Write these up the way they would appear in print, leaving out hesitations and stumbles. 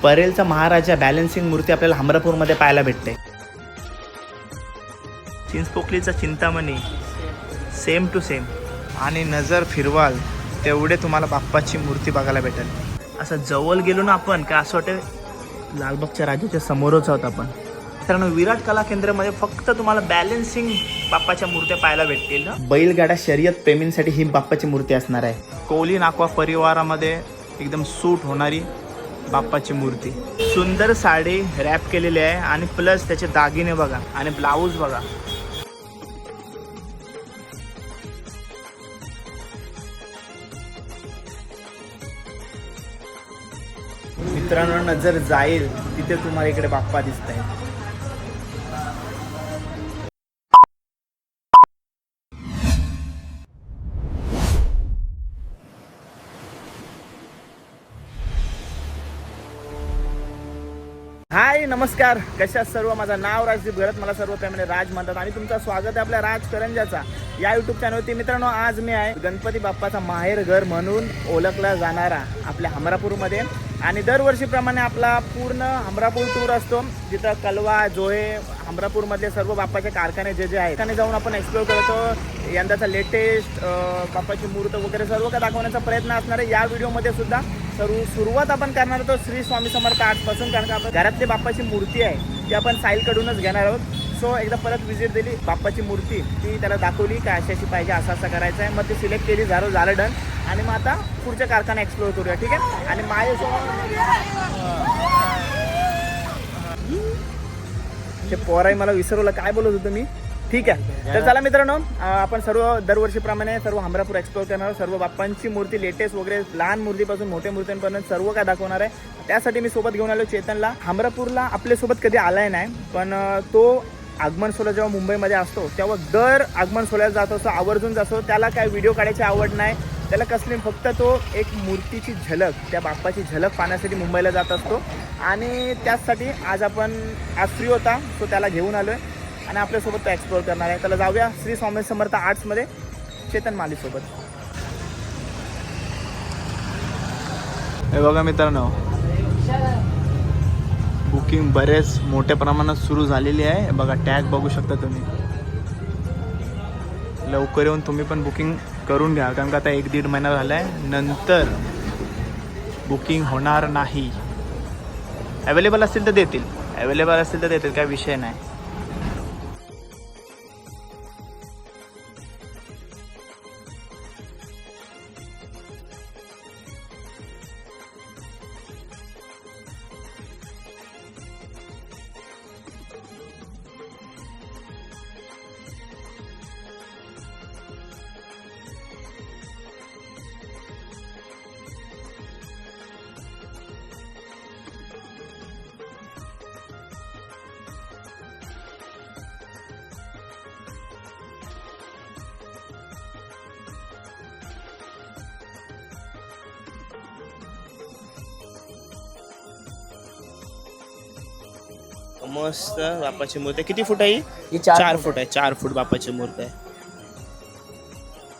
परेलचा महाराजा balancing मूर्ती आपल्याला हमरापूरमध्ये पाहायला भेटते. चिंचपोकलीचा चिंतामणी सेम टू सेम. आणि नजर फिरवाल तेवढे तुम्हाला बाप्पाची मूर्ती बघायला भेटेल. असं जवळ गेलो ना आपण का असं वाटतं लालबागच्या राजाच्या समोरच आहोत आपण. कारण विराट कला केंद्रामध्ये फक्त तुम्हाला बॅलन्सिंग बाप्पाच्या मूर्त्या पाहायला भेटतील. बैलगाडा शर्यत प्रेमींसाठी ही बाप्पाची मूर्ती असणार आहे. कोहली नाकवा परिवारामध्ये एकदम सूट होणारी बाप्पाची मूर्ती. सुंदर साडी रॅप केलेली आहे आणि प्लस त्याचे दागिने बघा आणि ब्लाऊज बघा. मित्रांनो नजर जाईल तिथे तुम्हाला इकडे बाप्पा दिसत आहे. हाय नमस्कार, कशा सर्व. माझं नाव राजदीप घरत, मला सर्व प्रेमाने राज म्हणतात आणि तुमचं स्वागत आहे आपल्या राज करंजाचा या यूट्यूब चॅनलवरती. मित्रांनो आज मी आहे गणपती बाप्पाचा माहेर घर म्हणून ओळखला जाणारा आपल्या हमरापूरमध्ये. आणि दरवर्षीप्रमाणे आपला पूर्ण हमरापूर टूर असतो, जिथं कलवा जोहे हमरापूरमधले सर्व बाप्पाचे कारखाने जे आहेत त्याने जाऊन आपण एक्सप्लोर करतो. यंदाचा लेटेस्ट बाप्पाची मूर्त वगैरे सर्व काय दाखवण्याचा प्रयत्न असणार आहे. या व्हिडिओमध्ये सुद्धा सुरुवात आपण करणार आहोत श्री स्वामी समर्थ आर्ट्सपासून, कारण का आपण घरातली बाप्पाची मूर्ती आहे ती आपण साईलकडूनच घेणार आहोत. सो एकदा परत व्हिजिट दिली बाप्पाची मूर्ती, ती त्याला दाखवली का अशी पाहिजे, असं करायचं आहे. मग ती सिलेक्ट केली, झालं डन. आणि मग आता पुढच्या कारखाना एक्सप्लोर करूया, ठीक आहे. आणि माझ्यासोबत ते पोराई मला विसरवलं, काय बोलत होतो मी. ठीक आहे, तर चला मित्रांनो, आपण सर्व दरवर्षीप्रमाणे सर्व हमरापूर एक्सप्लोर करणार. सर्व बाप्पांची मूर्ती लेटेस्ट वगैरे लहान मूर्तीपासून मोठ्या मूर्त्यांपर्यंत सर्व काय दाखवणार आहे. त्यासाठी मी सोबत घेऊन आलो चेतनला. हमरापूरला आपल्यासोबत कधी आलाय नाही, पण तो आगमन सोहळा जेव्हा मुंबईमध्ये असतो तेव्हा दर आगमन सोहळ्यात जात असतो, आवर्जून जातो. त्याला काय व्हिडिओ काढायची आवड नाही, त्याला कसली, फक्त तो एक मूर्तीची झलक, त्या बाप्पाची झलक पाहण्यासाठी मुंबईला जात असतो. आणि त्याचसाठी आज फ्री होता, तो त्याला घेऊन आलो आहे आणि आपल्यासोबत तो एक्सप्लोर करणार आहे. त्याला जाऊया श्री स्वामी समर्थ आर्ट्समध्ये चेतन मालीसोबत. हे बघा मित्रांनो, बुकिंग बरेच मोठ्या प्रमाणात सुरू झालेली आहे. बघा टॅग बघू शकता तुम्ही. लवकर येऊन तुम्ही पण बुकिंग करून घ्या, कारण का आता 1-1.5 महिना झाला आहे, नंतर बुकिंग होणार नाही. अवेलेबल असतील तर देतील, काय विषय नाही. मस्त बाप्पाची मूर्ती. किती फूट आहे ही? 4 फूट आहे. 4 फूट बाप्पाची मूर्ती आहे.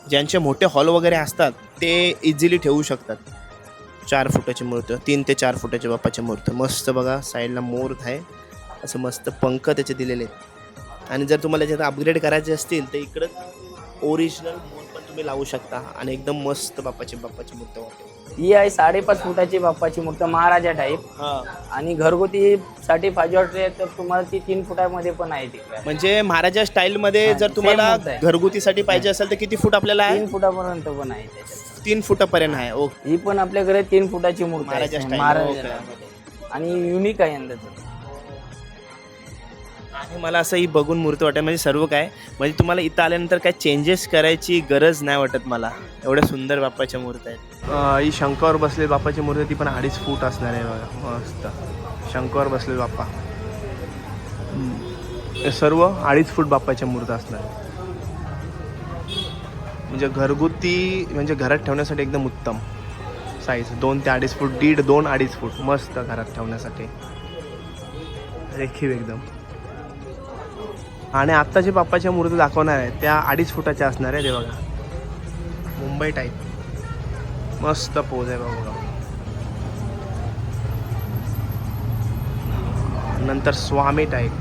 ज्यांचे मोठे हॉल वगैरे असतात ते इझिली ठेवू शकतात. 4 फुटाची मूर्ती, 3 ते 4 फुटाची बाप्पाची मूर्ती. मस्त बघा, साईडला मोर आहे, असं मस्त पंख त्याचे दिलेले आहेत. आणि जर तुम्हाला त्याच्यात अपग्रेड करायचे असतील तर इकडं ओरिजिनल मोर पण तुम्ही लावू शकता. आणि एकदम मस्त बाप्पाची मूर्ती वाटते. ही आहे 5.5 फुटाची बाप्पाची मूर्ती, महाराजा टाईप. आणि घरगुती साठी पाहिजे वाटते तर तुम्हाला ती 3 फुटामध्ये पण आहे तिकडे. म्हणजे महाराजा स्टाईल मध्ये जर तुम्हाला घरगुतीसाठी पाहिजे असेल तर किती फूट आपल्याला आहे? 3 फुटापर्यंत पण आहे. 3 फुटापर्यंत आहे. ओके. ही पण आपल्याकडे 3 फुटाची मूर्ती आहे महाराजा स्टाईल. महाराजा, आणि युनिक आहे यंदाचं. आणि मला असं ही बघून मूर्ती वाटत, म्हणजे सर्व काय, म्हणजे तुम्हाला इथं आल्यानंतर काय चेंजेस करायची गरज नाही वाटत मला. एवढ्या सुंदर बाप्पाच्या मूर्ती आहेत. ही शंकावर बसलेली बाप्पाची मूर्ती, ती पण 2.5 फूट असणार आहे बघा. मस्त शंकावर बसलेले बाप्पा, हे सर्व 2.5 फूट बाप्पाच्या मूर्ती असणार. म्हणजे घरगुती, म्हणजे घरात ठेवण्यासाठी एकदम उत्तम साईज. 2 ते 2.5 फूट, 2.5 फूट मस्त घरात ठेवण्यासाठी रेखीव एकदम. आणि आत्ता जे बाप्पाच्या मूर्ती दाखवणार आहे त्या 2.5 फुटाच्या असणार आहे. ते बघा मुंबई टाईप मस्त पोज आहे बघा. नंतर स्वामी टाईप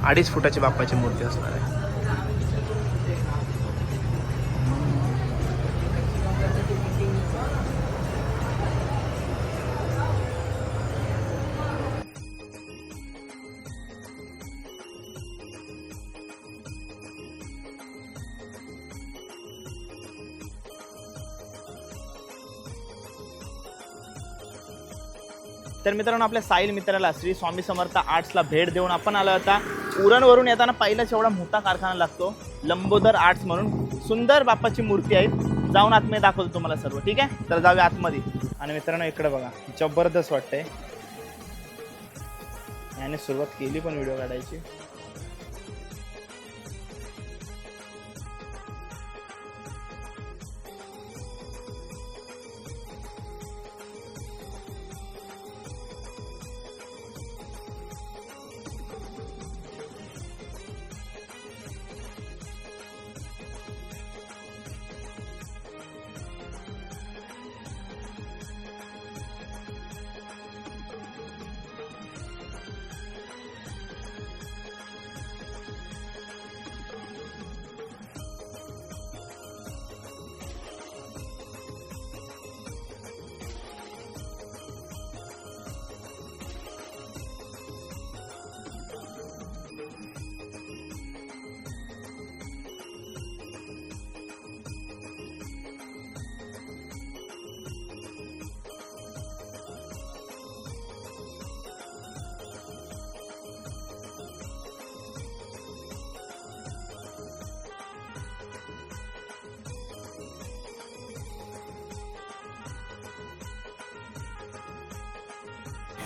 2.5 फुटाची बाप्पाची मूर्ती असणार आहे. तर मित्रांनो, आपल्या साहिल मित्राला श्री स्वामी समर्थ आर्ट्सला भेट देऊन आपण आलो होता. उरणवरून येताना पहिलाच एवढा मोठा कारखाना लागतो, लंबोदर आर्ट्स म्हणून. सुंदर बाप्पाची मूर्ती आहे. जाऊन आतमध्ये दाखवतो तुम्हाला सर्व. ठीक आहे, तर जाऊया आतमध्ये. आणि मित्रांनो, इकडे बघा, जबरदस्त वाटतंय. याने सुरुवात केली पण व्हिडिओ काढायची.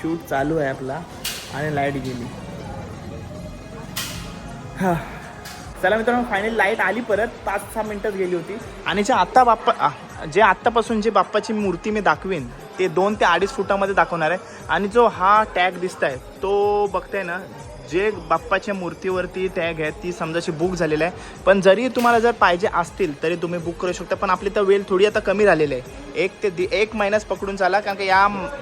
शूट चालू आहे आपला आणि लाईट गेली. हा, चला मित्रांनो, फायनली लाईट आली परत. 5-6 मिनिटच गेली होती. आणि जे आत्तापासून जे बाप्पाची मूर्ती मी दाखवीन ते 2 ते 2.5 फुटामध्ये दाखवणार आहे. आणि जो हा टॅग दिसत आहे तो बघताय ना, जे बाप्पाच्या मूर्तीवरती टॅग आहे ती समजाची बुक झालेला आहे. पण जरी तुम्हाला जर पाहिजे असतील तरी तुम्ही बुक करू शकता. पण आपली तर वेळ थोडी आता कमी झालेली आहे. 1 ते 1 महिनाच पकडून चाला, कारण की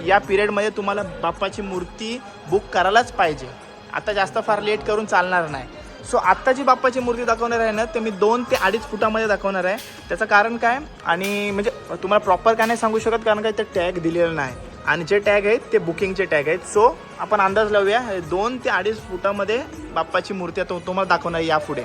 या पिरियडमध्ये तुम्हाला बाप्पाची मूर्ती बुक करायलाच पाहिजे. आता जास्त फार लेट करून चालणार नाही. सो आत्ता जी बाप्पाची मूर्ती दाखवणार आहे ना, ते मी 2 ते 2.5 फुटामध्ये दाखवणार आहे. त्याचं कारण काय, आणि म्हणजे तुम्हाला प्रॉपर काय नाही सांगू शकत, कारण काय ते टॅग दिलेलं नाही. आणि जे टॅग आहेत ते बुकिंगचे टॅग आहेत. सो आपण अंदाज लावूया, 2 ते 2.5 फुटामध्ये बाप्पाची मूर्ती आता तुम्हाला दाखवणार यापुढे.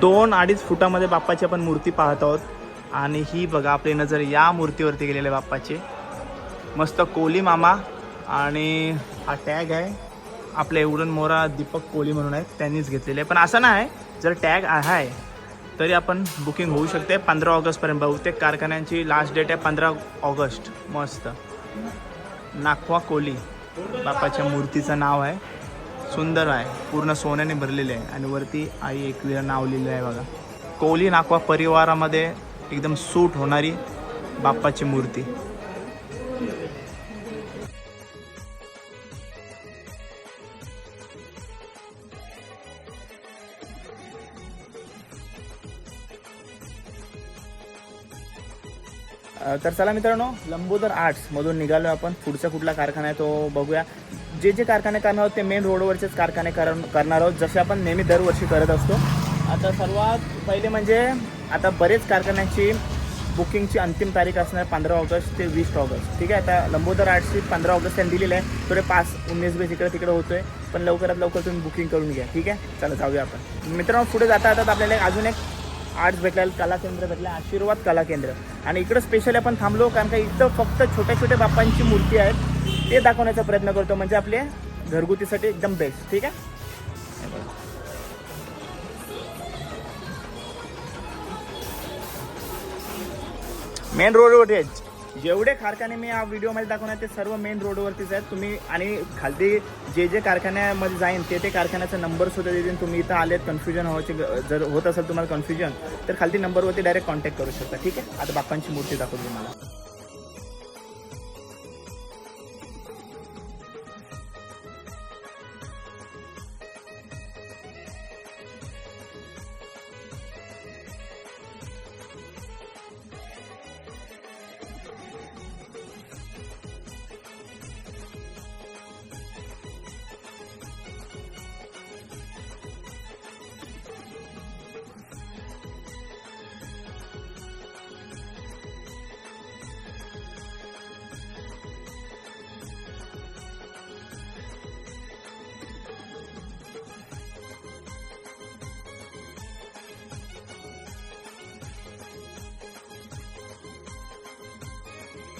दोन 2.5 फुटामध्ये बाप्पाची आपण मूर्ती पाहत आहोत. आणि ही बघा, आपली नजर या मूर्तीवरती गेलेली आहे बाप्पाची. मस्त कोली मामा. आणि हा टॅग आहे आपले उडन मोरा दीपक कोली म्हणून आहेत, त्यांनीच घेतलेले आहे. पण असं नाही, जर टॅग आहे तरी आपण बुकिंग होऊ शकते 15 ऑगस्टपर्यंत. बहुतेक कारखान्यांची लास्ट डेट आहे 15 ऑगस्ट. मस्त नाखवा कोली बाप्पाच्या मूर्तीचं नाव आहे. सुंदर आहे, पूर्ण सोन्याने भरलेले आहे. आणि वरती आई एकविरा नाव लिहिलं आहे बघा. कोली नाखवा परिवारामध्ये एकदम सूट होणारी बाप्पाची मूर्ती. तर चला मित्रांनो, लंबोदर आर्ट्समधून निघालो आपण. पुढचा कुठला कारखाना आहे तो बघूया. जे कारखाने करणार आहोत ते मेन रोडवरचेच कारखाने करणार आहोत, जसे आपण नेहमी दरवर्षी करत असतो. आता सर्वात पहिले म्हणजे आता बरेच कारखान्यांची बुकिंगची अंतिम तारीख असणार 15 ऑगस्ट ते 20 ऑगस्ट. ठीक आहे, आता लंबोदर आर्ट्सची 15 ऑगस्ट त्यांनी दिलेलं आहे. थोडे 5-19-20 इकडे तिकडे होतो आहे. पण लवकरात लवकर तुम्ही बुकिंग करून घ्या. ठीक आहे, चला जाऊया आपण. मित्रांनो, पुढे जाता जातात आपल्याला अजून एक आर्ट्स भेटलेलं कला केंद्र भेटलं, आशीर्वाद कला केंद्र. आणि इकडं स्पेशली आपण थांबलो कारण का इथं फक्त छोट्या छोट्या बाप्पांची मूर्ती आहेत, ते दाखवण्याचा प्रयत्न करतो, म्हणजे आपले घरगुतीसाठी एकदम बेस्ट. ठीक आहे, मेन रोडवरती आहेत. जेवढे कारखाने मी या व्हिडिओमध्ये दाखवणार ते सर्व मेन रोडवरतीच आहेत. तुम्ही आणि खालती जे जे कारखान्यामध्ये जाईन ते कारखान्याचा नंबर सुद्धा देतील. तुम्ही इथं आलेत, कन्फ्युजन व्हायचे जर होत असेल तुम्हाला कन्फ्युजन, तर खालती नंबरवरती डायरेक्ट कॉन्टॅक्ट करू शकता. ठीक आहे, आता बाप्पांची मूर्ती दाखवतो तुम्हाला.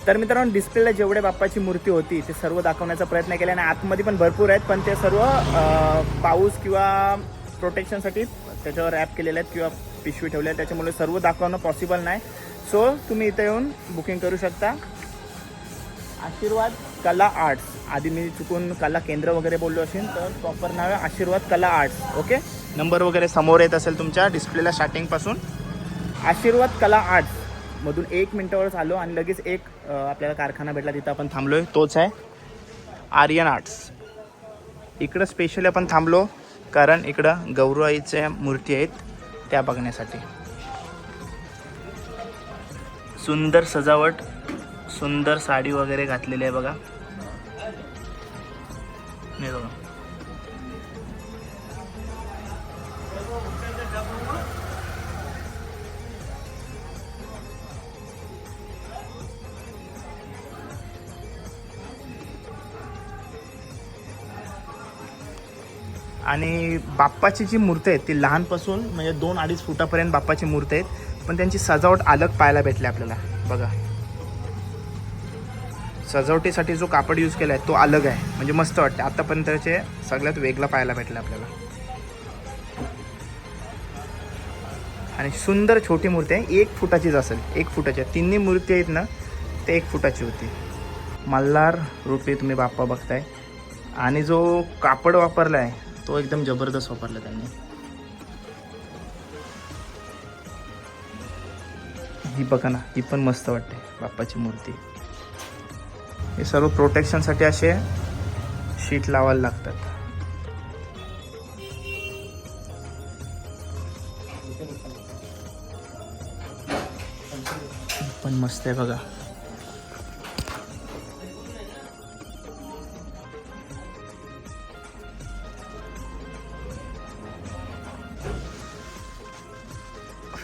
तर मित्रांनो, डिस्प्लेला जेवढे बाप्पाची मूर्ती होती ते सर्व दाखवण्याचा प्रयत्न केला आणि आतमध्ये पण भरपूर आहेत, पण ते सर्व पाऊस किंवा प्रोटेक्शनसाठी त्याच्यावर रॅप केलेले आहेत किंवा पिशवी ठेवले आहेत, त्याच्यामुळे सर्व दाखवणं पॉसिबल नाही. सो तुम्ही इथं येऊन बुकिंग करू शकता. आशीर्वाद कला आर्ट्स, आधी मी चुकून कला केंद्र वगैरे बोललो असेल तर प्रॉपर नाव आहे आशीर्वाद कला आर्ट्स. ओके, नंबर वगैरे समोर येत असेल तुमच्या डिस्प्लेला स्टार्टिंगपासून. आशीर्वाद कला आर्ट्स मधून 1 मिनिटावरच आलो आणि लगेच एक आपल्याला कारखाना भेटला, तिथं आपण थांबलोय, तोच आहे आर्यन आर्ट्स. इकडं स्पेशली आपण थांबलो कारण इकडं गौराईच्या मूर्ती आहेत त्या बघण्यासाठी. सुंदर सजावट, सुंदर साडी वगैरे घातलेली आहे बघा. नाही बघा, आणि बाप्पाची जी मूर्ती आहे ती लहानपासून म्हणजे 2-2.5 फुटापर्यंत बाप्पाची मूर्ती आहेत, पण त्यांची सजावट अलग पाहायला भेटली आपल्याला बघा. सजावटीसाठी जो कापड यूज केला आहे तो अलग आहे, म्हणजे मस्त वाटते. आतापर्यंतचे सगळ्यात वेगळा पाहायला भेटला आपल्याला. आणि सुंदर छोटी मूर्ती आहे, 1 फुटाचीच असेल, 1 फुटाच्या. तिन्ही मूर्ती आहेत ना ते 1 फुटाची होती. मल्हार रूपी तुम्ही बाप्पा बघताय आणि जो कापड वापरला आहे तो एकदम जबरदस्त वापरला त्यांनी. ही बघा ना, ही पण मस्त वाटते बाप्पाची मूर्ती. हे सर्व प्रोटेक्शनसाठी असे शीट लावायला लागतात. पण मस्त आहे बघा.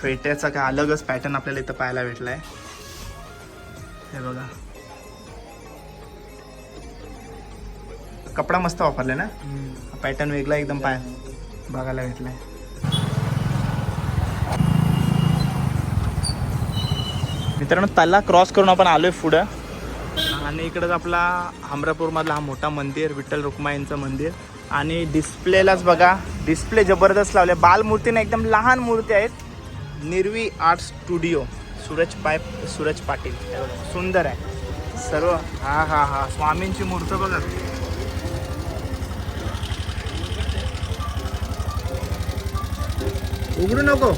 फेट्याचा काय अलगच पॅटर्न आपल्याला इथं पाहायला भेटलाय. हे बघा, कपडा मस्त वापरलाय ना, पॅटर्न वेगळा एकदम बघायला भेटलाय. मित्रांनो, तला क्रॉस करून आपण आलोय पुढं आणि इकडंच आपला हमरापूरमधला हा मोठा मंदिर, विठ्ठल रुक्माईंचं मंदिर. आणि डिस्प्लेलाच बघा, डिस्प्ले जबरदस्त लावले. बालमूर्ती ना एकदम लहान मूर्ती आहेत. निर्वी आर्ट स्टुडिओ, सूरज पाटील. सुंदर आहे सर्व. हा स्वामींची मूर्ती बघा. उघडू नको.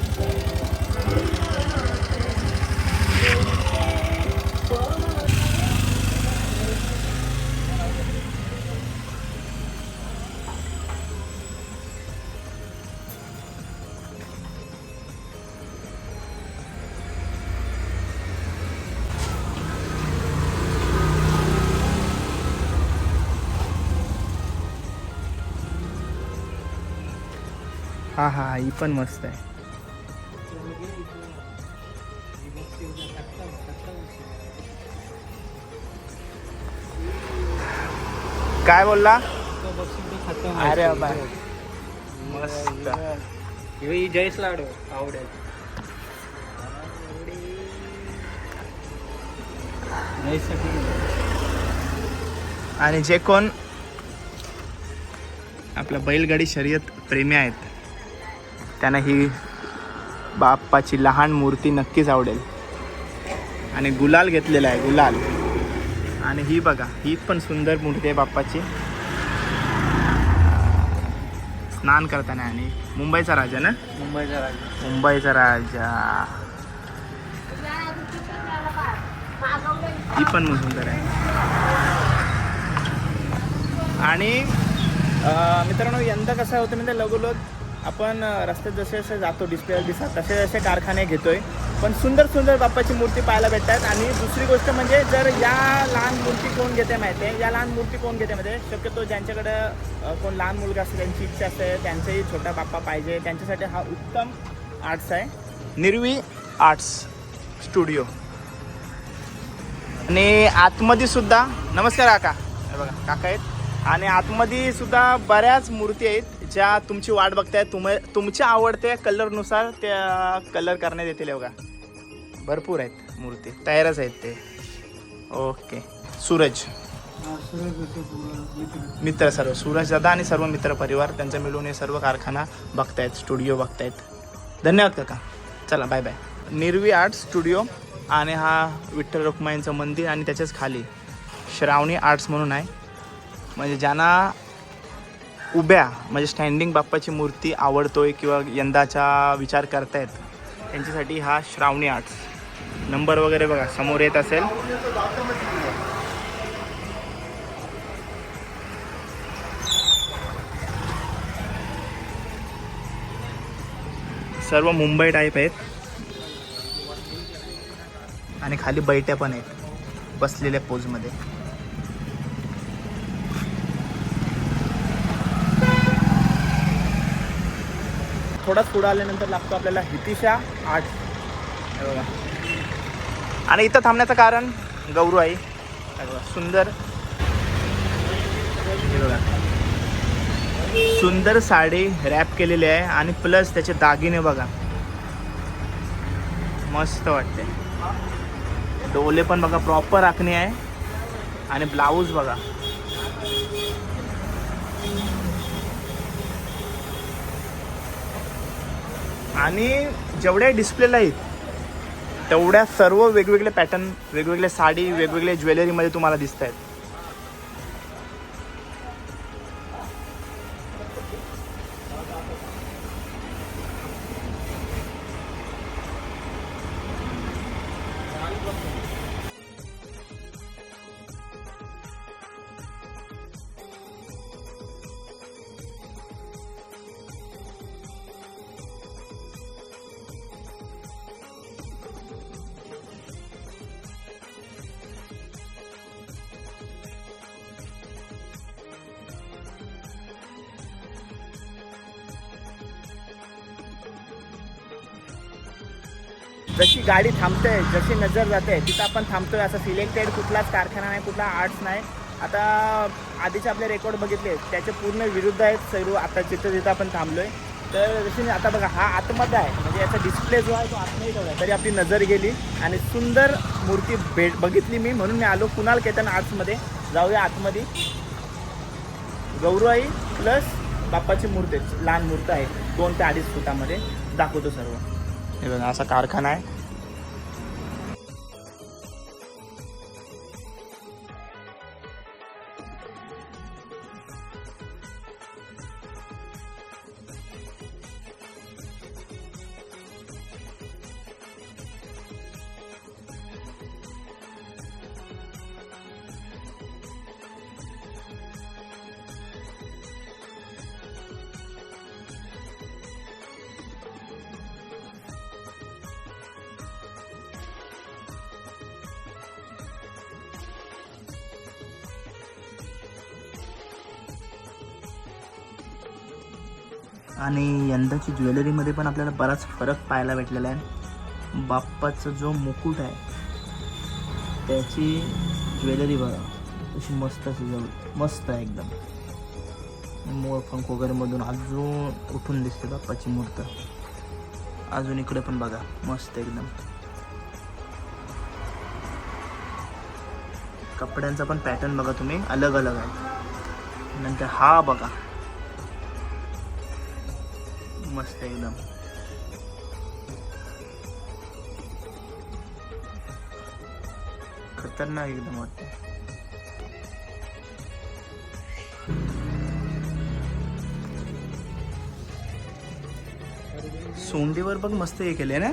हा ही पण मस्त आहे. काय बोलला? अरे बाबा मस्त. जयस लाडू आवडेल. आणि जे कोण आपल्या बैलगाडी शर्यत प्रेमी आहेत त्यांना ही बाप्पाची लहान मूर्ती नक्कीच आवडेल. आणि गुलाल घेतलेला आहे, गुलाल. आणि ही बघा, ही पण सुंदर मूर्ती आहे बाप्पाची, स्नान करताना. आणि मुंबईचा राजा ना, मुंबईचा राजा. ही पण सुंदर आहे. आणि मित्रांनो, यंदा कसं होतं म्हणजे लगोलग आपण रस्त्यात जसे जसे जातो डिस्प्ले दिसतात तसे जसे कारखाने घेतोय, पण सुंदर सुंदर बाप्पाची मूर्ती पाहायला भेटतात. आणि दुसरी गोष्ट म्हणजे जर या लहान मूर्ती कोण घेते माहिती आहे, या लहान मूर्ती कोण घेते माहिती आहे, शक्यतो ज्यांच्याकडं कोण लहान मुलगा असते, त्यांची इच्छा असते त्यांचाही छोटा बाप्पा पाहिजे, त्यांच्यासाठी हा उत्तम आर्ट्स आहे, निर्वी आर्ट्स स्टुडिओ. आणि आतमध्ये सुद्धा, नमस्कार काका, हे बघा काका आहेत. आणि आतमध्ये सुद्धा बऱ्याच मूर्ती आहेत ज्या तुमची वाट बघताय, तुमच्या आवडत्या कलरनुसार त्या कलर करण्यात येतील. बघा भरपूर आहेत मूर्ती, तयारच आहेत ते. ओके. सूरज मित्र, सर्व सूरज दादा आणि सर्व मित्र परिवार त्यांचा मिळून हे सर्व कारखाना बघतायत, स्टुडिओ बघतायत. धन्यवाद काका. चला bye bye. Nirvi art studio. आणि हा विठ्ठल रखुमाईंचं मंदिर आणि त्याच्याच खाली श्रावणी आर्ट्स म्हणून आहे. म्हणजे ज्यांना उभ्या म्हणजे स्टँडिंग बाप्पाची मूर्ती आवडतोय किंवा यंदाचा विचार करतायत त्यांच्यासाठी हा श्रावणी आर्ट्स. नंबर वगैरे बघा समोर येत असेल. सर्व मुंबई टाईप आहेत. आणि खाली बैठ्या पण आहेत बसलेल्या पोजमध्ये. थोडाच पुढं आल्यानंतर लागतो आपल्याला हितिशा आर्ट. बघा. आणि इथं थांबण्याचं कारण गौरूआई. सुंदर, बघा सुंदर साडी रॅप केलेली आहे आणि प्लस त्याचे दागिने बघा, मस्त वाटते. डोले पण बघा प्रॉपर आखणी आहे. आणि ब्लाऊज बघा, आणि जेवढ्या डिस्प्लेला आहेत तेवढ्या सर्व वेगवेगळे पॅटर्न, वेगवेगळे साडी, वेगवेगळे ज्वेलरीमध्ये तुम्हाला दिसत आहेत. जशी गाडी थांबते, जशी नजर जाते तिथं आपण थांबतोय. असं सिलेक्टेड कुठलाच कारखाना नाही, कुठला आर्ट्स नाही. आता आधीचे आपले रेकॉर्ड बघितले त्याचे पूर्ण विरुद्ध आहेत सर्व. आता जिथं आपण थांबलोय तर जशी आता बघा हा आतमध्ये आहे, म्हणजे याचा डिस्प्ले जो आहे तो आतमध्ये ठेवला तरी आपली नजर गेली. आणि सुंदर मूर्ती बघितली मी, म्हणून मी आलो कुणाल केतन आर्ट्समध्ये. जाऊया आतमध्ये. गौरूआई प्लस बाप्पाची मूर्ती, लहान मूर्त आहे 2 ते 2.5 फुटामध्ये. दाखवतो सर्व. हे बघा असा कारखाना आहे. आणि यंदाची ज्वेलरीमध्ये पण आपल्याला बराच फरक पाहायला भेटलेला आहे. बाप्पाचा जो मुकुट आहे त्याची ज्वेलरी बघा कशी मस्त, मस्त आहे एकदम. मोर पंख वगैरे मधून अजून उठून दिसते बाप्पाची मूर्त. अजून इकडे पण बघा मस्त एकदम. कपड्यांचा पण पॅटर्न बघा तुम्ही, अलग अलग आहे. नंतर हा बघा मस्त एकदम. खतरनाक एकदम वाटतं. सोंडीवर बघ मस्त हे केले ना.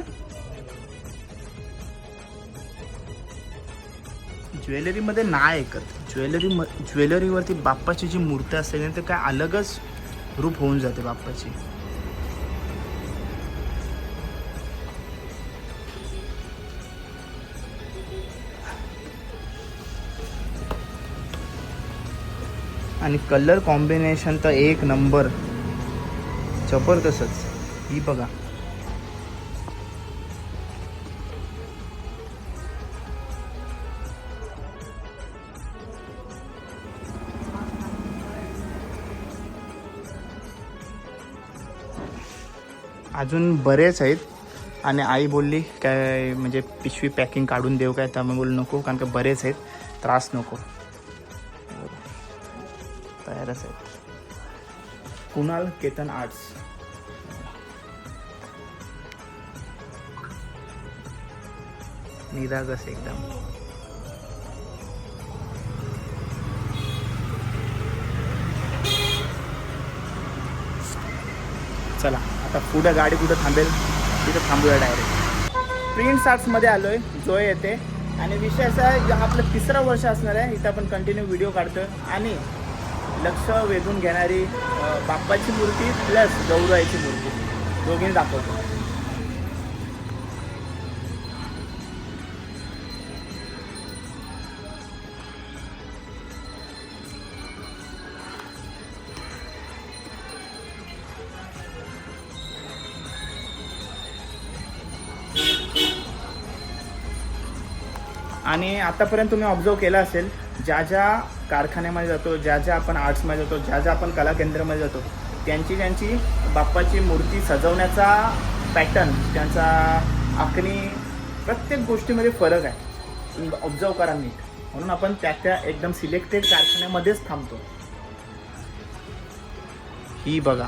ज्वेलरी मध्ये नाही ऐकत. ज्वेलरीवरती बाप्पाची जी मूर्ती असते ना ते काय अलगच रूप होऊन जाते बाप्पाची. आणि कलर कॉम्बिनेशन तर एक नंबर, जबरदस्तच. ही बघा अजून बरेच आहेत. आणि आई बोलली काय म्हणजे पिशवी पॅकिंग काढून देऊ काय, तर मी बोललो नको, कारण का बरेच आहेत, त्रास नको. तयारच आहेत. कुणाल केतन आर्ट्स. निरागस एकदम. चला आता पुढे गाडी कुठं थांबेल तिथं थांबूया डायरेक्ट. प्रिंट्स आर्ट्समध्ये आलोय, जोय येते. आणि विषय असा आहे, आपलं 3रं वर्ष असणार आहे इथं आपण कंटिन्यू व्हिडिओ काढतोय. आणि लक्ष वेधून घेणारी बाप्पाची मूर्ती प्लस गौराईची मूर्ती दोघींनी दाखवतो. आणि आतापर्यंत तुम्ही ऑब्झर्व केलं असेल, ज्या ज्या कारखान्यामध्ये जातो, ज्या ज्या आपण आर्ट्समध्ये जातो, ज्या ज्या आपण कला केंद्रामध्ये जातो, त्यांची बाप्पाची मूर्ती सजवण्याचा पॅटर्न, त्यांचा आखणी, प्रत्येक गोष्टीमध्ये फरक आहे. ऑब्झर्व करा नीट. म्हणून आपण त्या एकदम सिलेक्टेड कारखान्यामध्येच थांबतो. ही बघा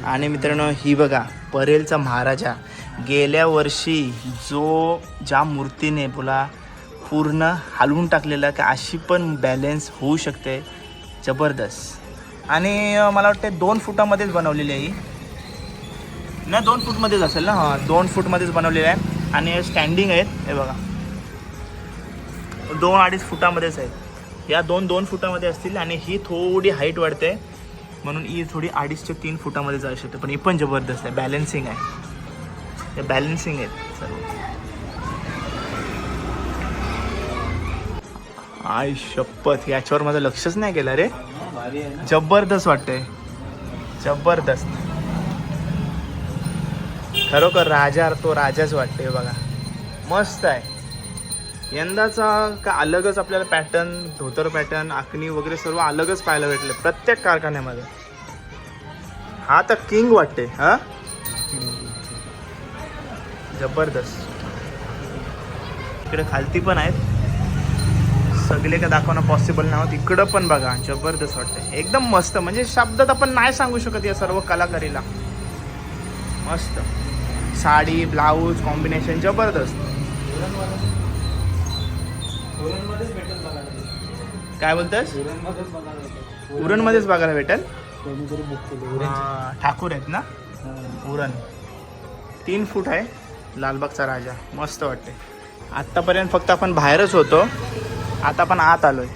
आणि मित्रांनो ही बघा परेलचा महाराजा. गेल्या वर्षी ज्या मूर्तीने बोला पूर्ण हलवून टाकलेला का अशी पण बॅलेन्स होऊ शकते, जबरदस्त. आणि मला वाटतं 2 फुटामध्येच बनवलेली आहे ही ना, 2 फूटमध्येच असेल ना. हां 2 फूटमध्येच बनवलेली आहे. आणि स्टँडिंग आहेत हे बघा, 2-2.5 फुटामध्येच आहेत. या 2 फुटामध्ये असतील. आणि ही थोडी हाईट वाढते म्हणून ही थोडी 2.5 ते 3 फुटामध्ये जाऊ शकते. पण ही पण जबरदस्त आहे, बॅलेन्सिंग आहे. हे बॅलेन्सिंग आहेत सर्व. आय शपथ, याच्यावर माझं लक्षच नाही गेलं रे. जबरदस्त वाटतंय, जबरदस्त. खरोखर राजा तो राजाच वाटतंय बघा, मस्त आहे. यंदाचा का अलगच आपल्याला पॅटर्न, धोतर पॅटर्न, आखणी वगैरे सर्व अलगच पाहायला भेटले प्रत्येक कारखान्यामध्ये. हा तर किंग वाटते. हा जबरदस्त. इकडे खालती पण आहेत, सगळे का दाखवणं पॉसिबल नाही होत. इकडं पण बघा, जबरदस्त वाटते एकदम मस्त. म्हणजे शब्दात आपण नाही सांगू शकत या सर्व कलाकारीला. मस्त साडी, ब्लाऊज कॉम्बिनेशन जबरदस्त. काय बोलतोस? उरणमध्येच बघायला भेटेल. ठाकूर आहेत ना उरण. 3 फूट आहे, लालबागचा राजा. मस्त वाटते. आत्तापर्यंत फक्त आपण बाहेरच होतो, आता आपण आत आलोय.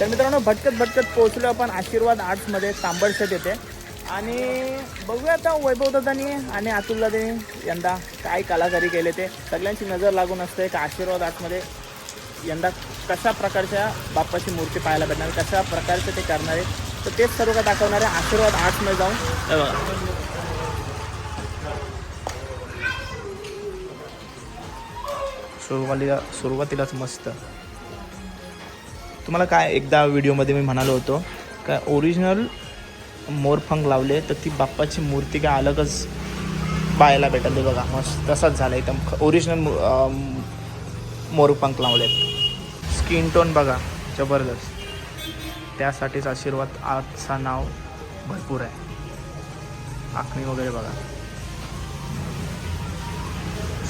तर मित्रांनो भटकत भटकत पोहोचलो आपण आशीर्वाद आर्ट्समध्ये तांबडशेत येते आणि बघूया आता वैभव दादानी आणि अतुल दादानी यंदा काय कलाकारी केले ते सगळ्यांची नजर लागून असते का आशीर्वाद आर्ट्समध्ये यंदा कशा प्रकारच्या बाप्पाची मूर्ती पाहायला भेटणार, कशा प्रकारचे ते करणार आहे, तर तेच सर्व काय दाखवणार आहे आशीर्वाद आर्ट्समध्ये जाऊन. सुरुवातीलाच मस्त तुम्हाला काय एकदा व्हिडिओमध्ये मी म्हणालो होतो काय ओरिजिनल मोरपंख लावले तर ती बाप्पाची मूर्ती काय अलगच पाहायला भेटेल. ते बघा मस्त तसाच झाला एकदम ओरिजिनल मोरपंख लावलेत. स्किन टोन बघा जबरदस्त, त्यासाठीच आशीर्वाद आजचा नाव भरपूर आहे. आखणी वगैरे बघा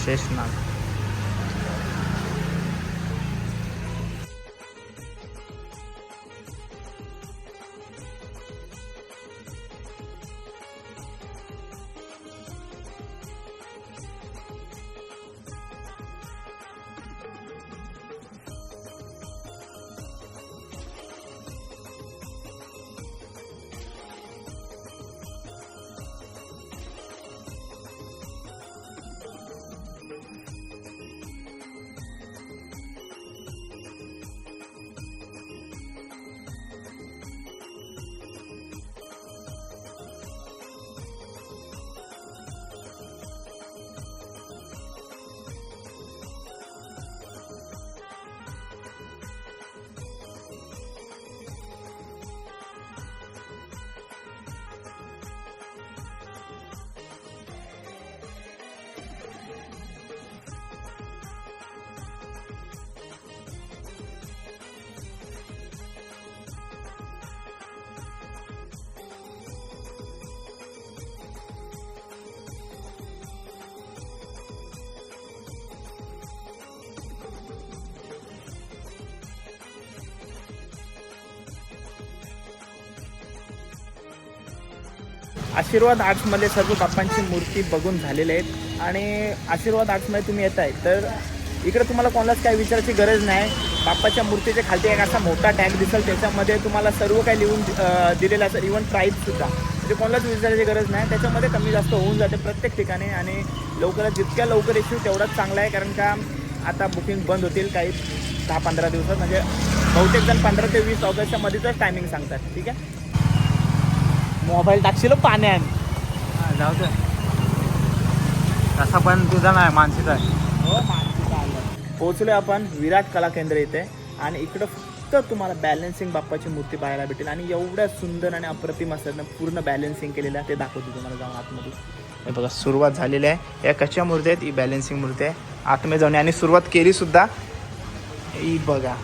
शेषनाग. आशीर्वाद आर्ट्समध्ये सर्व बाप्पांची मूर्ती बघून झालेले आहेत आणि आशीर्वाद आर्ट्समध्ये तुम्ही येत आहे तर इकडे तुम्हाला कोणालाच काही विचारायची गरज नाही. बाप्पाच्या मूर्तीच्या खालती एक असा मोठा टॅग दिसेल, त्याच्यामध्ये तुम्हाला सर्व काही लिहून दिलेलं असेल, इव्हन प्राईजसुद्धा. म्हणजे कोणालाच विचारायची गरज नाही, त्याच्यामध्ये कमी जास्त होऊन जाते प्रत्येक ठिकाणी आणि लवकरात जितक्या लवकर येशील तेवढाच चांगला आहे. कारण का आता बुकिंग बंद होतील काही 10-15 दिवसात, म्हणजे बहुतेक जण 15 ते 20 ऑगस्टच्या मध्येच टायमिंग सांगतात. ठीक आहे, मोबाईल टाकशील पाण्यात जाऊ दे, तसा पण तुझा नाही मानसीचा आहे. हो मानसीचा आलं. पोहोचलो आपण विराट कला केंद्र इथे आणि इकडं फक्त तुम्हाला बॅलन्सिंग बाप्पाची मूर्ती पाहायला भेटेल आणि एवढ्या सुंदर आणि अप्रतिम असतात ना, पूर्ण बॅलन्सिंग केलेलं आहे. ते दाखवतो तुम्हाला जाऊन आतमध्ये. हे बघा सुरुवात झालेली आहे, या कच्च्या मूर्ती आहेत, ही बॅलन्सिंग मूर्ती आहे. आतमध्ये जाऊन आणि सुरुवात केली सुद्धा. ही बघा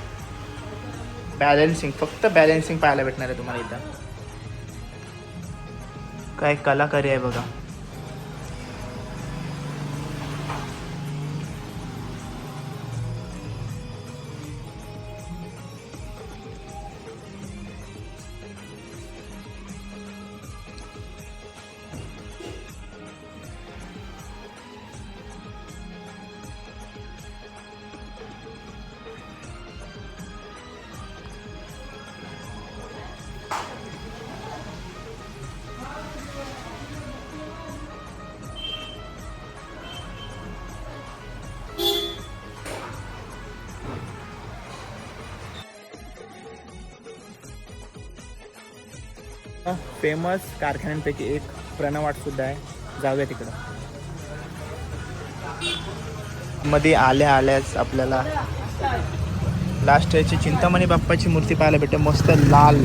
बॅलन्सिंग, फक्त बॅलन्सिंग पाहायला भेटणार आहे तुम्हाला इथं. काय कलाकारी आहे बघा. फेमस कारखान्यांपैकी एक प्रणवाट सुद्धा आहे, जाऊया तिकडं. मध्ये आल्याच आपल्याला लास्ट याची चिंतामणी बाप्पाची मूर्ती पाहायला भेटते, मस्त लाल.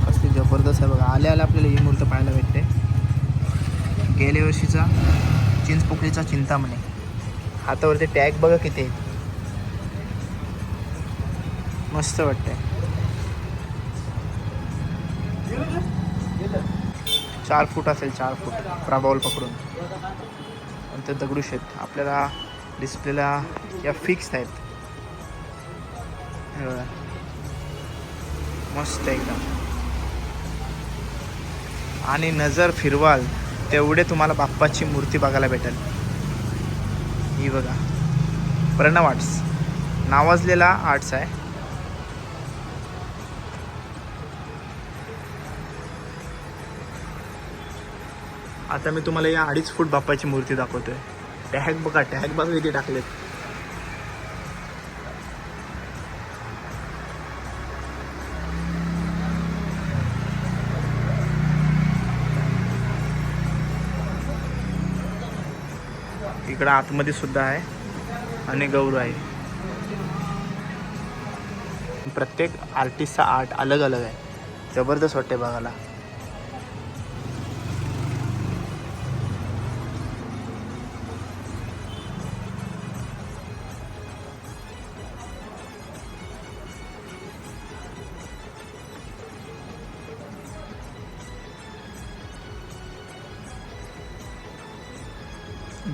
कसली जबरदस्त आहे बघा. आल्या आपल्याला ही मूर्ती पाहायला भेटते. गेल्या वर्षीचा चिंचपोकळीचा चिंतामणी. हातावरती टॅग बघा किती आहे, मस्त वाटतंय. 4 फूट असेल, 4 फूट प्रभावल पकडून. आणि ते दगडूशेत आपल्याला डिस्प्लेला या फिक्स आहेत. मस्त एकदम. आणि नजर फिरवाल तेवढे तुम्हाला बाप्पाची मूर्ती बघायला भेटेल. ही बघा प्रणव आर्ट्स नावाजलेला आर्ट्स आहे. आता मी तुम्हाला या 2.5 फूट बाप्पाची मूर्ती दाखवतोय. टॅग बघा किती टाकलेत. इकडं आतमध्ये सुद्धा आहे आणि गौर आहे. प्रत्येक आर्टिस्टचा आर्ट अलग अलग आहे. जबरदस्त वाटते बघायला.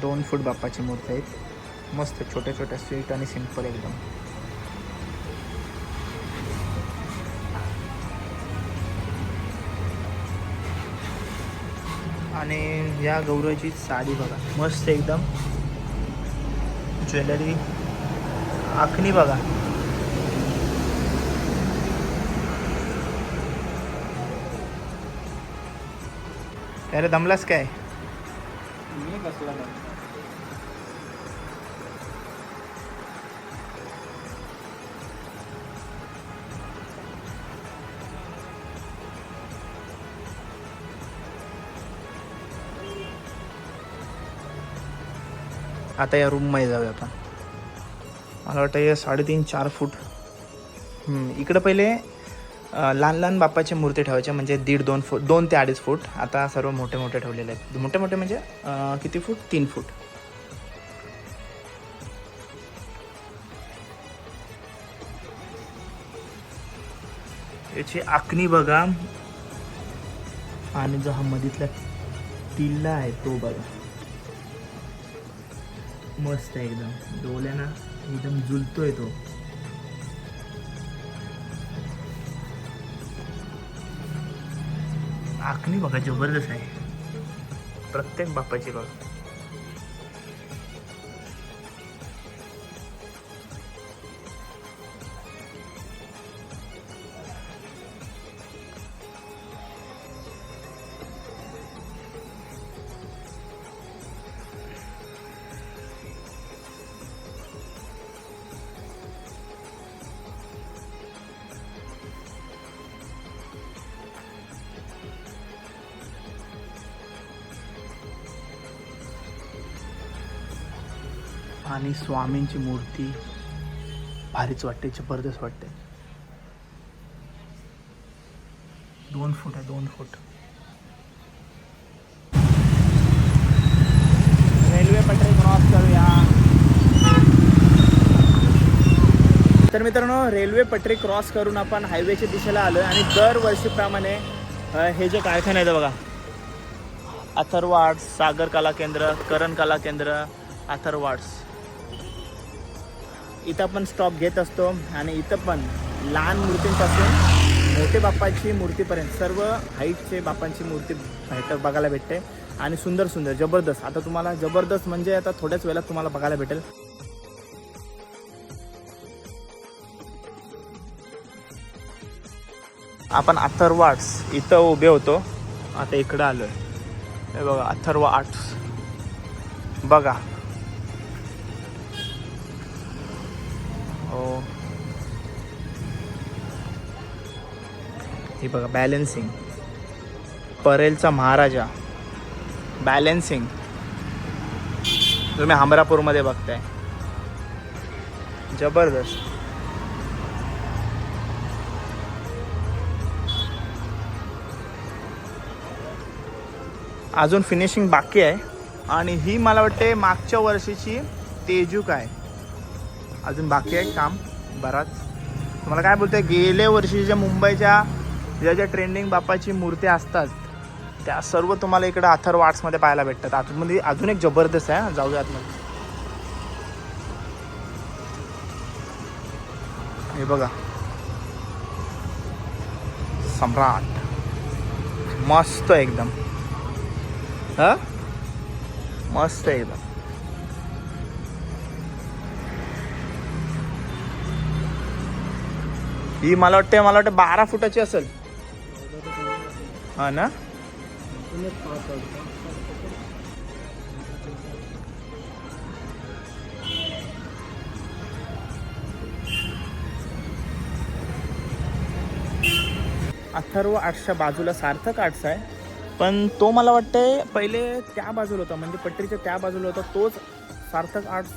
दोन फूट बाप्पाची मूर्ती आहेत. मस्त छोट्या छोट्या स्वीट आणि सिंपल एकदम. आणि या गौराची साडी बघा मस्त एकदम. ज्वेलरी आखणी बघा. अरे दमलास काय? आता या रूममध्ये जाऊया आपण. मला वाटतं हे 3.5-4 फूट. इकडं पहिले लहान लहान बाप्पाच्या मूर्ती ठेवायच्या म्हणजे 1.5-2 फूट 2 ते 2.5 फूट. आता सर्व मोठे मोठे ठेवलेले आहेत. मोठे मोठे म्हणजे किती फूट? 3 फूट. याची आखणी बघा. आणि जो हा मधीतला टिल्ला आहे तो बघा मस्त आहे एकदम. डोल्याना एकदम झुलतोय तो. आखणी बघा जबरदस्त आहे प्रत्येक बाप्पाची बघा. आणि स्वामींची मूर्ती भारीच वाटते. जबरदस्त वाटते. 2 फूट आहे. 2 फूट. रेल्वे पटरी क्रॉस करूया. तर मित्रांनो रेल्वे पटरी क्रॉस करून आपण हायवेच्या दिशेला आलो. आणि दरवर्षीप्रमाणे हे जे कारखाने आहेत बघा, अथर्व आर्ट्स, सागर कला केंद्र, करण कला केंद्र, अथर्व आर्ट्स, इथं आपण स्टॉप घेत असतो. आणि इथं पण लहान मूर्तींपासून मोठे बाप्पाची मूर्तीपर्यंत सर्व हाईटचे बाप्पांची मूर्ती बघायला भेटते. आणि सुंदर सुंदर जबरदस्त. आता तुम्हाला जबरदस्त म्हणजे आता थोड्याच वेळात तुम्हाला बघायला भेटेल. आपण अथर्व आर्ट्स इथं उभे होतो. आता इकडं आलो आहे. हे बघा अथर्व आर्ट्स बघा. हो हे बघा बॅलेन्सिंग. परेलचा महाराजा बॅलेन्सिंग तुम्ही हमरापूरमध्ये बघताय. जबरदस्त. अजून फिनिशिंग बाकी आहे. आणि ही मला वाटते मागच्या वर्षीची तेजूक आहे. अजून बाकी आहे काम बराच. तुम्हाला काय बोलतोय, गेल्या वर्षीच्या मुंबईच्या ज्या ट्रेंडिंग बाप्पाची मूर्ती असतात त्या सर्व तुम्हाला इकडे अथर्व आर्ट्समध्ये पाहायला भेटतात. आतमध्ये अजून एक जबरदस्त आहे. जाऊया आतमध्ये. हे बघा सम्राट मस्त एकदम. मस्त एकदम. ही मला वाटतं 12 फुटाची असेल. हा ना. अथर्व आर्ट्सच्या बाजूला सार्थक आर्ट्स आहे, पण तो मला वाटतंय पहिले त्या बाजूला होता, म्हणजे पट्टीच्या त्या बाजूला होता तोच सार्थक आर्ट्स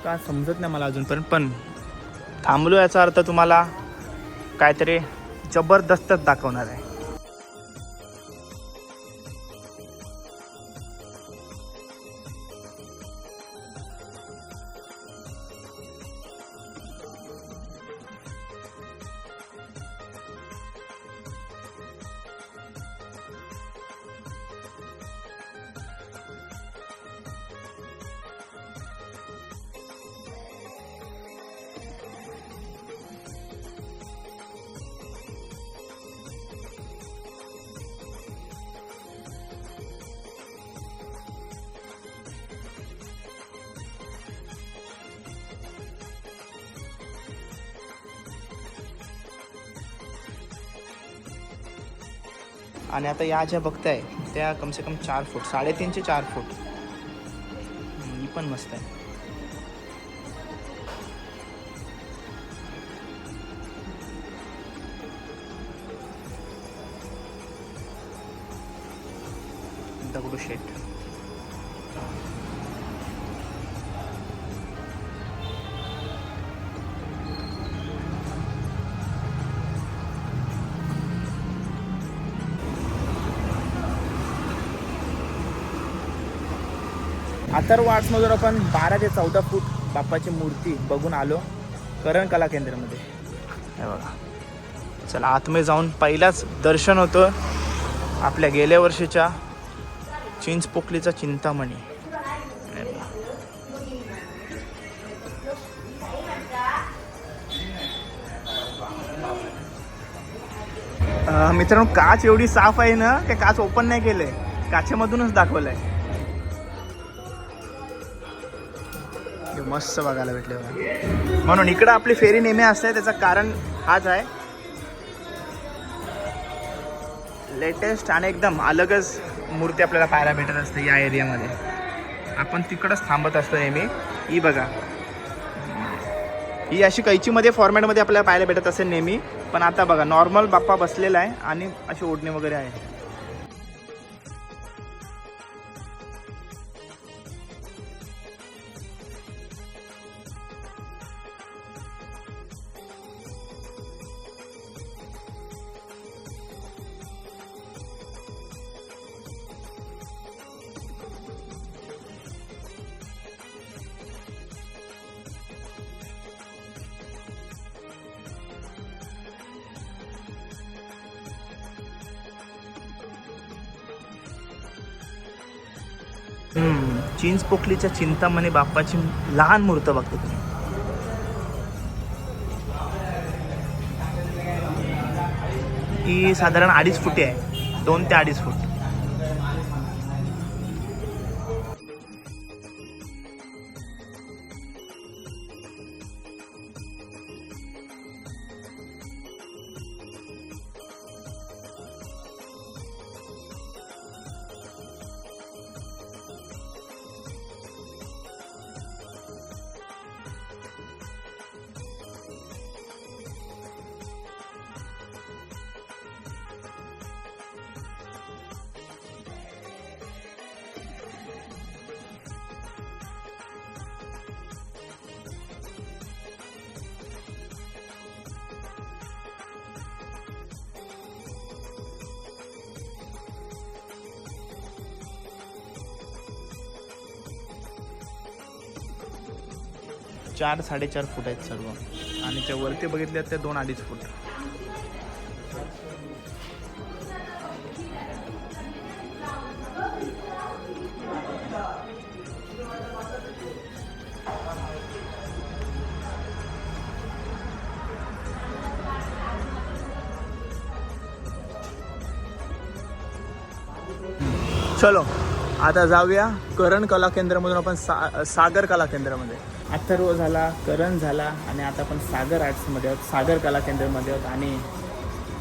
का समजत नाही मला अजूनपर्यंत. पण थांबलो याचा अर्थ तुम्हाला काहीतरी जबरदस्तच दाखवणार आहे. आणि आता या ज्या बघताय त्या कमसे कम 4 फूट, 3.5 ते 4 फूट. ही पण मस्त आहे. दगडूशेठ. अथर्व आर्ट्समधून आपण 12 ते 14 फूट बाप्पाची मूर्ती बघून आलो करण कला केंद्रामध्ये. हे बघा. चला आतमध्ये जाऊन पहिलाच दर्शन होतं आपल्या गेल्या वर्षीच्या चिंचपोकलीचा चिंतामणी. हे बघा. मित्रांनो काच एवढी साफ आहे ना, की काच ओपन नाही केलंय, काचेमधूनच दाखवलंय. मस्त बघायला भेटले बघा. म्हणून इकडं आपली फेरी नेहमी असते, त्याचं कारण हाच आहे. लेटेस्ट आणि एकदम अलगच मूर्ती आपल्याला पाहायला भेटत असते या एरियामध्ये. आपण तिकडंच थांबत असतो नेहमी. ही बघा, ही अशी कैचीमध्ये फॉर्मॅटमध्ये आपल्याला पाहायला भेटत असेल नेहमी, पण आता बघा नॉर्मल बाप्पा बसलेला आहे आणि अशी ओढणी वगैरे आहे. चिंचपोकलीच्या चिंतामणी बाप्पाची लहान मूर्त बघतो तुम्ही. ही साधारण 2.5 फुटी आहे, 2 ते 2.5 फूट. चार 4.5 फूट आहेत सर्व, आणि त्या वरती बघितल्या त्या 2-2.5 फूट. चलो आता जाऊया करण कला केंद्रामधून आपण सागर कला केंद्रामध्ये. अथर्व झाला, करण झाला आणि आता आपण सागर आर्ट्समध्ये आहोत, सागर कला केंद्रामध्ये आहोत आणि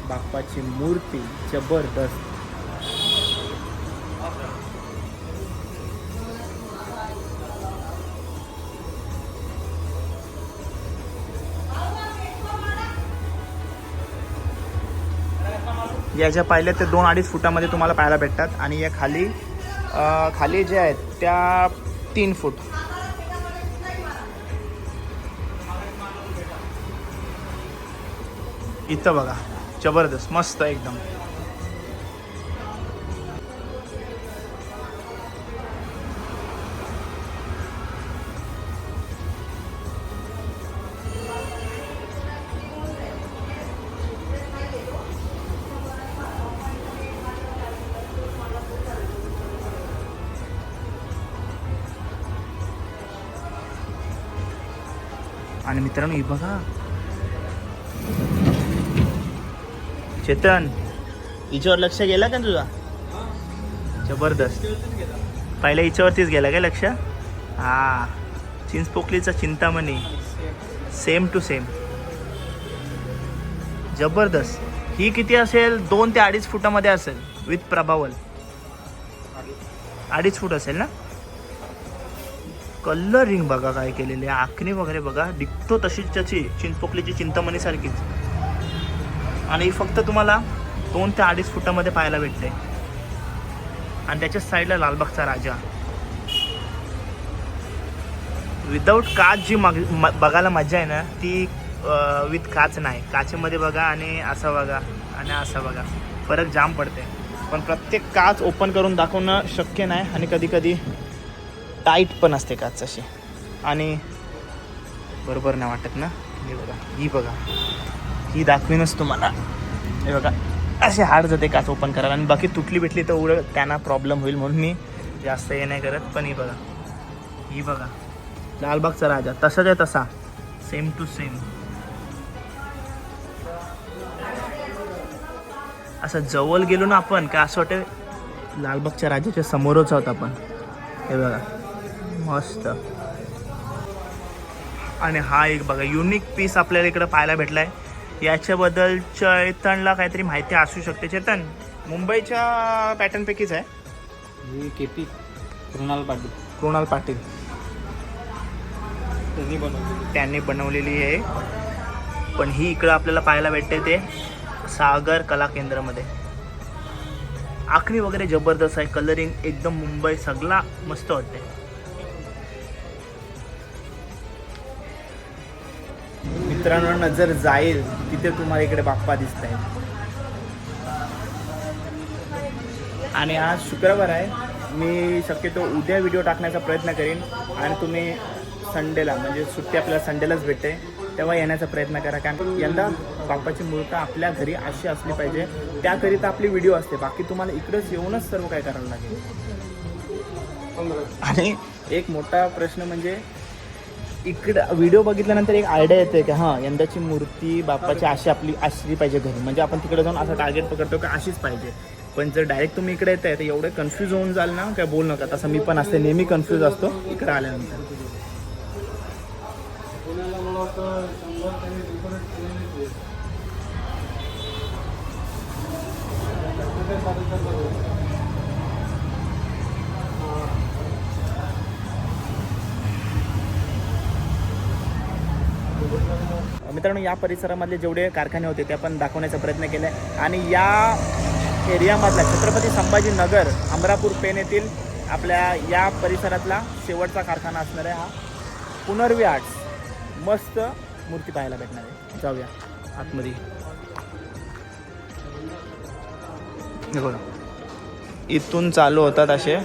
बाप्पाची मूर्ती जबरदस्त. याच्या पाहिल्या ते 2-2.5 फुटामध्ये तुम्हाला पाहायला भेटतात आणि या खाली जे आहेत त्या 3 फूट. इथं बघा जबरदस्त मस्त एकदम. आणि मित्रांनो ही बघा चेतन, हिच्यावर लक्ष गेला का तुझा? जबरदस्त. पहिल्या हिच्यावरतीच गेला काय लक्ष? हा, चिंचपोकलीचा चिंतामणी सेम टू सेम. जबरदस्त. ही किती असेल? 2 ते 2.5 फुटामध्ये असेल विथ प्रभावल. 2.5 फूट असेल ना. कलरिंग बघा काय केलेली, आखणी वगैरे बघा डिक्टो तशीच त्याची चिंचपोकलीची चिंतामणी सारखीच. आणि फक्त तुम्हाला 2 ते 2.5 फुटामध्ये पाहायला भेटते. आणि त्याच्या साईडला लालबागचा राजा विदाऊट काच जी बघायला मजा आहे ना ती विथ काच नाही. काचेमध्ये बघा आणि असं बघा आणि असं बघा, फरक जाम पडते. पण प्रत्येक काच ओपन करून दाखवणं शक्य नाही आणि कधी कधी टाईट पण असते काच अशी आणि बरोबर नाही वाटत ना. ही बघा ही दाखवीनच तुम्हाला. हे बघा असे हार्ड जाते काच ओपन करायला आणि बाकी तुटली भेटली तर उडं त्यांना प्रॉब्लेम होईल म्हणून मी जास्त हे नाही करत. पण ही बघा लालबागचा राजा तसाच आहे तसा, सेम टू सेम. असं जवळ गेलो ना आपण का असं वाटतं लालबागच्या राजाच्या समोरच आहोत आपण. हे बघा मस्त. आणि हा एक बघा युनिक पीस आपल्याला इकडं पाहायला भेटलाय. याच्याबद्दल चैतनला काहीतरी माहिती असू शकते. चेतन, मुंबईच्या पॅटर्नपैकीच आहे. ही केपी कृणाल पाटील त्यांनी बनवलेली आहे. पण ही इकडं आपल्याला पाहायला भेटते ते सागर कला केंद्रामध्ये. आखणी वगैरे जबरदस्त आहे, कलरिंग एकदम मुंबई सगळा मस्त वाटते. मित्रांनो नजर जाईल तिथे तुम्हाला इकडे बाप्पा दिसत आहेत. आणि आज शुक्रवार आहे, मी शक्यतो उद्या व्हिडिओ टाकण्याचा प्रयत्न करीन आणि तुम्ही संडेला म्हणजे सुट्टी आपल्याला संडेलाच भेटते तेव्हा येण्याचा प्रयत्न करा. कारण यंदा बाप्पाची मूर्ती आपल्या घरी अशी असली पाहिजे त्याकरिता आपली व्हिडिओ असते. बाकी तुम्हाला इकडेच येऊनच सर्व काय करायला लागेल. आणि एक मोठा प्रश्न म्हणजे इकडं व्हिडिओ बघितल्यानंतर एक आयडिया येते की हां यंदाची मूर्ती बाप्पाची अशी आपली असली पाहिजे घरी. म्हणजे आपण तिकडे जाऊन असं टार्गेट पकडतो की अशीच पाहिजे. पण जर डायरेक्ट तुम्ही इकडे येत आहे तर एवढे कन्फ्यूज होऊन जाल ना काय बोल नका. तसं मी पण असते, नेहमी कन्फ्यूज असतो इकडे आल्यानंतर. मित्रांनो या परिसरामधले जेवढे कारखाने होते ते आपण दाखवण्याचा प्रयत्न केला आहे. आणि या एरियामधला छत्रपती संभाजीनगर अमरापूर पेण येथील आपल्या या परिसरातला शेवटचा कारखाना असणार आहे हा पुनर्वी आर्ट्स. मस्त मूर्ती पाहायला भेटणार आहे. जाऊया आतमध्ये. बघा इथून चालू होतात असे,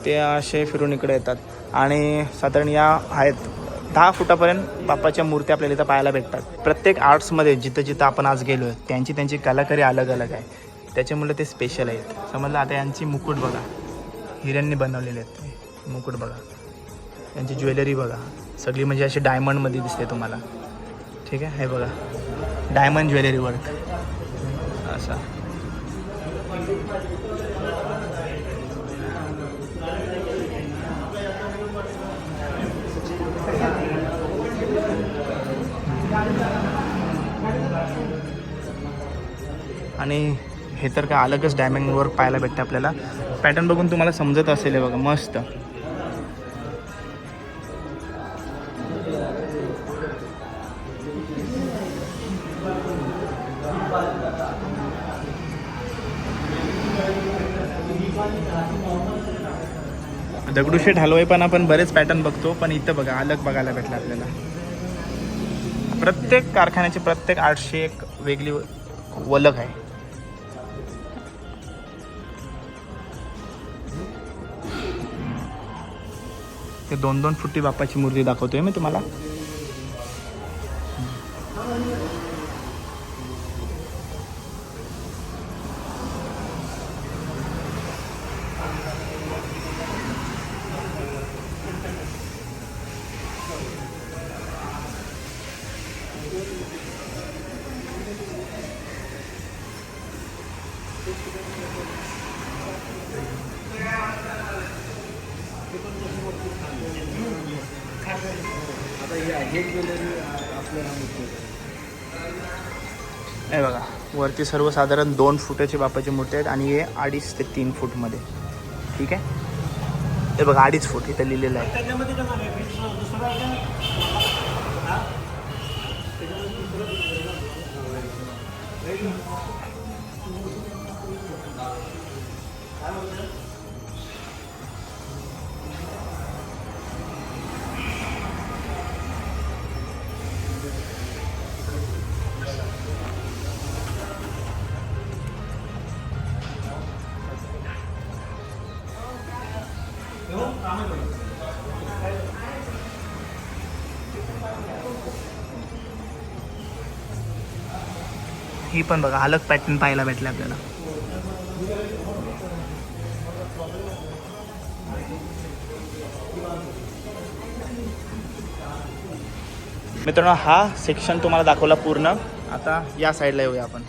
ते असे फिरून इकडे येतात आणि साधारण या आहेत 10 फुटापर्यंत बाप्पाच्या मूर्ती आपल्याला इथं पाहायला भेटतात. प्रत्येक आर्ट्समध्ये जिथं जिथं आपण आज गेलो आहे त्यांची कलाकारी अलग अलग आहे, त्याच्यामुळे ते स्पेशल आहेत. समजलं. आता यांची मुकुट बघा, हिऱ्यांनी बनवलेले आहेत मुकुट बघा. यांची ज्वेलरी बघा सगळी म्हणजे अशी डायमंडमध्ये दिसते तुम्हाला. ठीक आहे, हे बघा डायमंड ज्वेलरी वर्क असा. आणि हे तर काय अलगच डायमंड वर्क पाहायला भेटतं आपल्याला. पॅटर्न बघून तुम्हाला समजत असेल हे बघा मस्त. दगडूशेठ हलवाई पण आपण बरेच पॅटर्न बघतो, पण इथं बघा अलग बघायला भेटलं आपल्याला. प्रत्येक कारखान्याची प्रत्येक आर्टची एक वेगळी वलग आहे. ते 2-2 फुटी बाप्पाची मूर्ती दाखवतोय मी तुम्हाला. हे बघा वरती सर्वसाधारण 2 फुटाची बाप्पाची मूर्ती आहेत आणि हे 2.5 ते 3 फूटमध्ये. ठीक आहे, हे बघा 2.5 फूट इथं लिहिलेलं आहे. ही पण बघा अलग पॅटर्न पाहायला भेटले आपल्याला. मित्रांनो हा सेक्शन तुम्हाला दाखवला पूर्ण. आता या साईडला येऊया आपण.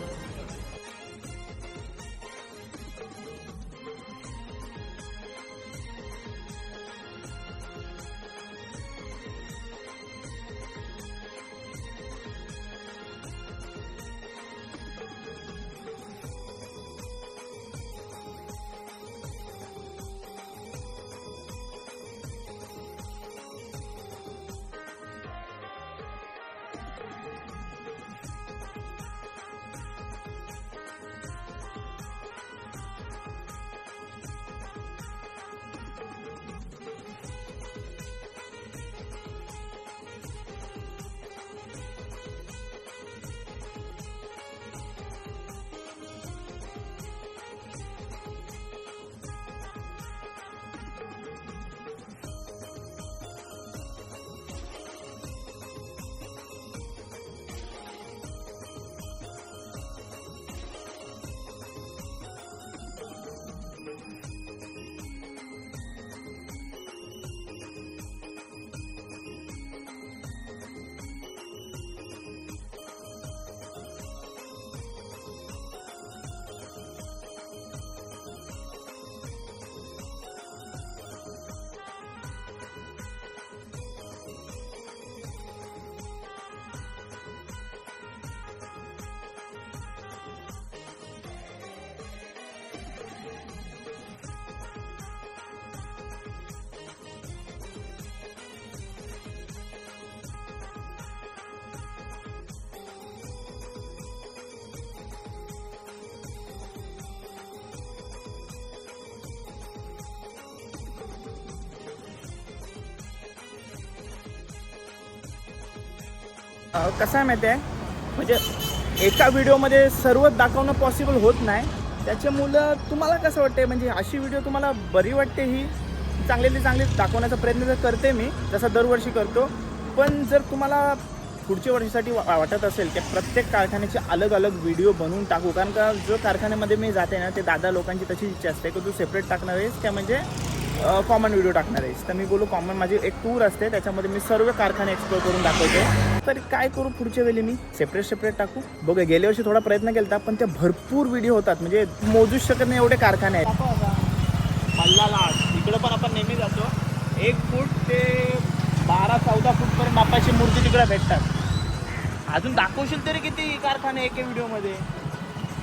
कसं आहे माहिती आहे, म्हणजे एका व्हिडिओमध्ये सर्वच दाखवणं पॉसिबल होत नाही. त्याच्यामुळं तुम्हाला कसं वाटते, म्हणजे अशी व्हिडिओ तुम्हाला बरी वाटते, ही चांगली दाखवण्याचा प्रयत्न तर करते मी, जसा दरवर्षी करतो. पण जर तुम्हाला पुढच्या वर्षीसाठी वाटत असेल की प्रत्येक कारखान्याचे अलग अलग व्हिडिओ बनवून टाकू, कारण का जो कारखान्यामध्ये मी जाते ना ते दादा लोकांची तशी इच्छा असते की तू सेपरेट टाकणार आहेस त्या म्हणजे कॉमन व्हिडिओ टाकणार आहेस. तर मी बोलू कॉमन माझी एक टूर असते, त्याच्यामध्ये मी सर्व कारखाने एक्सप्लोर करून दाखवतो. तर काय करू पुढच्या वेळी मी सेपरेट टाकू. बघा गेल्या वर्षी थोडा प्रयत्न केला पण ते भरपूर व्हिडिओ होतात, म्हणजे मोजूच शकत नाही एवढे कारखाने आहेत. मल्लाला इकडं पण आपण नेहमी जातो. 1 फूट ते 12-14 फूटपर्यंत बाप्पाची मूर्ती तिकडे भेटतात. अजून दाखवशील तरी किती कारखाने एके व्हिडिओमध्ये.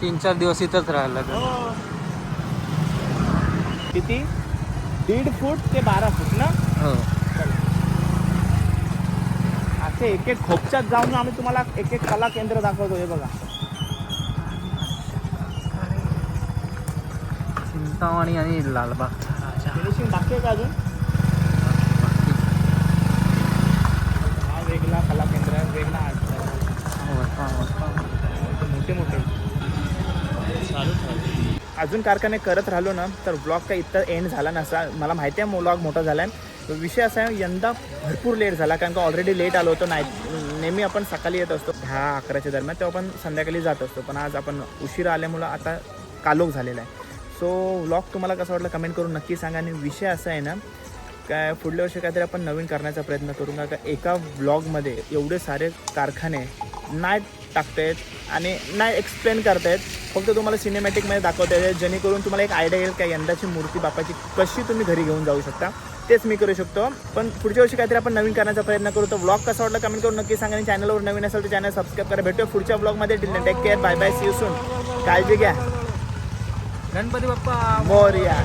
3-4 दिवस इथंच राहायला लागेल. किती 1.5 फूट ते 12 फूट ना. हो. असे एक एक खोपच्यात जाऊन आम्ही तुम्हाला एक एक कला केंद्र दाखवतो. हे बघा चिंतामणी आणि लालबागचा राजा. फिनिशिंग बाकी आहे का अजून. हा वेगळा कला केंद्र आहे, वेगळा आर्ट मोठे मोठे अजून कारखाने करत राहिलो ना तर ब्लॉग काही इथं एंड झाला नसा. मला माहिती आहे ब्लॉग मोठा झाला आहे. विषय असा आहे यंदा भरपूर लेट झाला कारण का ऑलरेडी लेट आलो होतो. नेहमी आपण सकाळी येत असतो 10-11च्या दरम्यान, तेव्हा आपण संध्याकाळी जात असतो. पण आज आपण उशिरा आल्यामुळं आता कालोख झालेला आहे. सो व्लॉग तुम्हाला कसं वाटलं कमेंट करून नक्की सांगा. आणि विषय असा आहे ना काय पुढल्या वर्षी काहीतरी आपण नवीन करण्याचा प्रयत्न करू का एका व्लॉगमध्ये एवढे सारे कारखाने नाही टाकतायत आणि नाही एक्सप्लेन करतायत, फक्त तुम्हाला सिनेमॅटिकमध्ये दाखवता येते जेणेकरून तुम्हाला एक आयडिया येईल का यंदाची मूर्ती बाप्पाची कशी तुम्ही घरी घेऊन जाऊ शकता. तेच मी करू शकतो. पण पुढच्या वर्षी काहीतरी आपण नवीन करण्याचा प्रयत्न करू. तर व्लॉग कसा वाटला कमेंट करून नक्की सांगा. आणि चॅनलवर नवीन असेल तर चॅनल सबस्क्राईब करा. भेटूया पुढच्या व्लॉगमध्ये. Take care. Bye bye. See you soon. काळजी घ्या. गणपती बाप्पा मोरया.